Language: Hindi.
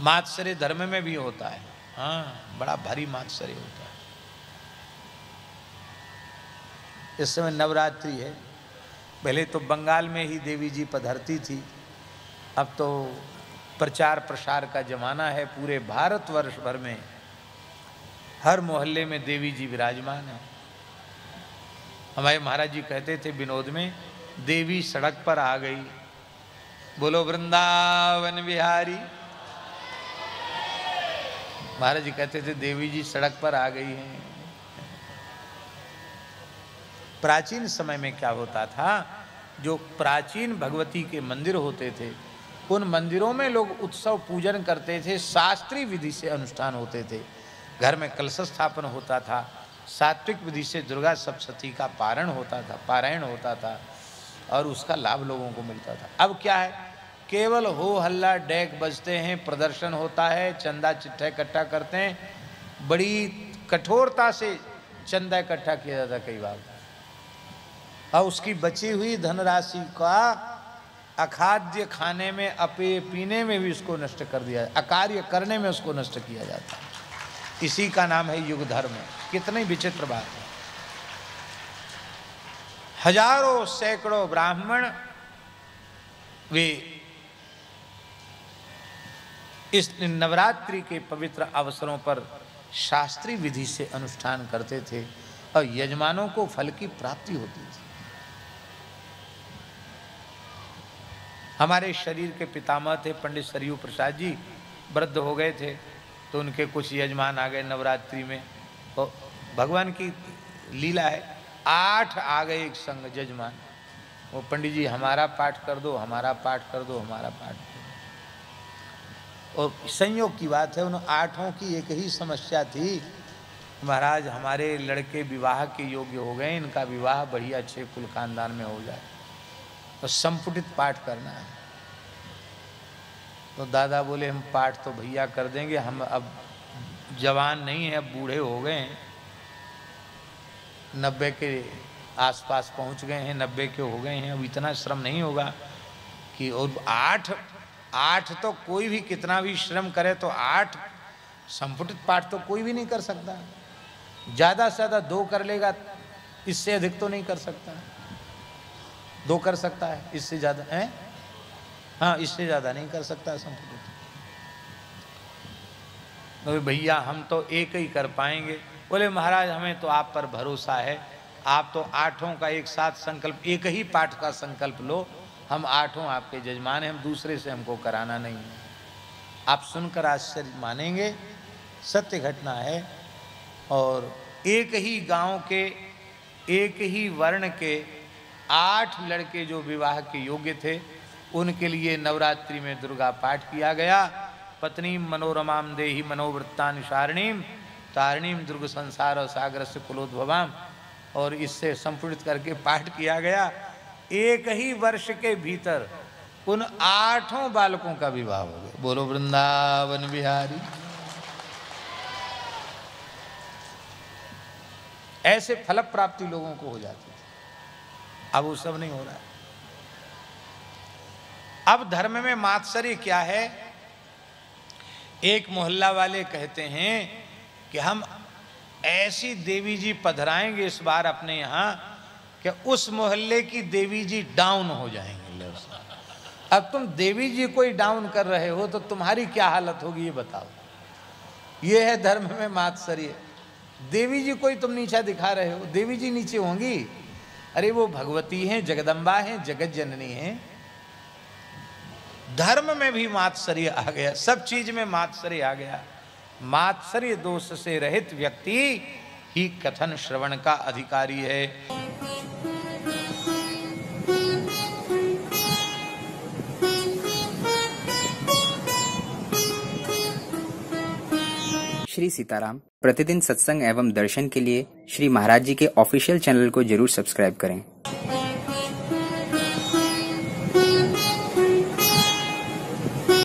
मात्सर्य धर्म में भी होता है। हाँ, बड़ा भारी मात्सर्य होता है। इस समय नवरात्रि है। पहले तो बंगाल में ही देवी जी पधरती थी, अब तो प्रचार प्रसार का जमाना है। पूरे भारतवर्ष भर में हर मोहल्ले में देवी जी विराजमान है। हमारे महाराज जी कहते थे विनोद में, देवी सड़क पर आ गई, बोलो वृंदावन बिहारी। महाराज जी कहते थे देवी जी सड़क पर आ गई हैं। प्राचीन समय में क्या होता था, जो प्राचीन भगवती के मंदिर होते थे, उन मंदिरों में लोग उत्सव पूजन करते थे, शास्त्रीय विधि से अनुष्ठान होते थे। घर में कलश स्थापन होता था, सात्विक विधि से दुर्गा सप्तशती का पारायण होता था और उसका लाभ लोगों को मिलता था। अब क्या है, केवल हो हल्ला डेक बजते हैं, प्रदर्शन होता है, चंदा चिट्ठा इकट्ठा करते हैं, बड़ी कठोरता से चंदा इकट्ठा किया जाता कई बार, और उसकी बची हुई धनराशि का अखाद्य खाने में, अपेय पीने में भी उसको नष्ट कर दिया, अकार्य करने में उसको नष्ट किया जाता है। इसी का नाम है युग धर्म। कितनी विचित्र बात है। हजारों सैकड़ों ब्राह्मण वे इस नवरात्रि के पवित्र अवसरों पर शास्त्रीय विधि से अनुष्ठान करते थे और यजमानों को फल की प्राप्ति होती थी। हमारे शरीर के पितामह थे पंडित सरयू प्रसाद जी, वृद्ध हो गए थे, तो उनके कुछ यजमान आ गए नवरात्रि में। तो भगवान की लीला है, 8 आ गए एक संग यजमान। वो पंडित जी हमारा पाठ कर दो, हमारा पाठ कर दो, हमारा पाठ कर दो। और संयोग की बात है, उन 8 की एक ही समस्या थी, महाराज हमारे लड़के विवाह के योग्य हो गए, इनका विवाह बढ़िया अच्छे कुल खानदान में हो जाए, तो संपुटित पाठ करना है। तो दादा बोले हम पाठ तो भैया कर देंगे, हम अब जवान नहीं है, अब बूढ़े हो गए हैं, 90 के आसपास पहुंच गए हैं, 90 के हो गए हैं, अब इतना श्रम नहीं होगा कि। और 8 तो कोई भी कितना भी श्रम करे तो 8 संपुटित पाठ तो कोई भी नहीं कर सकता। ज़्यादा से ज़्यादा 2 कर लेगा, इससे अधिक तो नहीं कर सकता। 2 कर सकता है, इससे ज़्यादा है, हाँ इससे ज़्यादा नहीं कर सकता संपुटित। तो भैया हम तो 1 ही कर पाएंगे। बोले महाराज हमें तो आप पर भरोसा है, आप तो 8 का एक साथ संकल्प, 1 ही पाठ का संकल्प लो, हम 8 आपके जजमान हैं, हम दूसरे से हमको कराना नहीं है। आप सुनकर आश्चर्य मानेंगे, सत्य घटना है। और एक ही गांव के, एक ही वर्ण के 8 लड़के जो विवाह के योग्य थे, उनके लिए नवरात्रि में दुर्गा पाठ किया गया। पत्नी मनोरमाम देहि मनोवृत्तानुसारिणीम तारिणीम दुर्ग संसार और सागर से कुलोद्भवाम, और इससे संपूर्णित करके पाठ किया गया। एक ही वर्ष के भीतर उन 8 बालकों का विवाह हो गया। बोलो वृंदावन बिहारी। ऐसे फल प्राप्ति लोगों को हो जाती थी, अब वो सब नहीं हो रहा है। अब धर्म में मात्सर्य क्या है, एक मोहल्ला वाले कहते हैं कि हम ऐसी देवी जी पधराएंगे इस बार अपने यहाँ कि उस मोहल्ले की देवी जी डाउन हो जाएंगे। अब तुम देवी जी को ही डाउन कर रहे हो तो तुम्हारी क्या हालत होगी ये बताओ। ये है धर्म में मात्सर्य। देवी जी को ही तुम नीचा दिखा रहे हो, देवी जी नीचे होंगी? अरे वो भगवती हैं, जगदम्बा हैं, जगत जननी हैं। धर्म में भी मात्सर्य आ गया, सब चीज में मात्सर्य आ गया। मात्सर्य दोष से रहित व्यक्ति ही कथन श्रवण का अधिकारी है। श्री सीताराम प्रतिदिन सत्संग एवं दर्शन के लिए श्री महाराज जी के ऑफिशियल चैनल को जरूर सब्सक्राइब करें।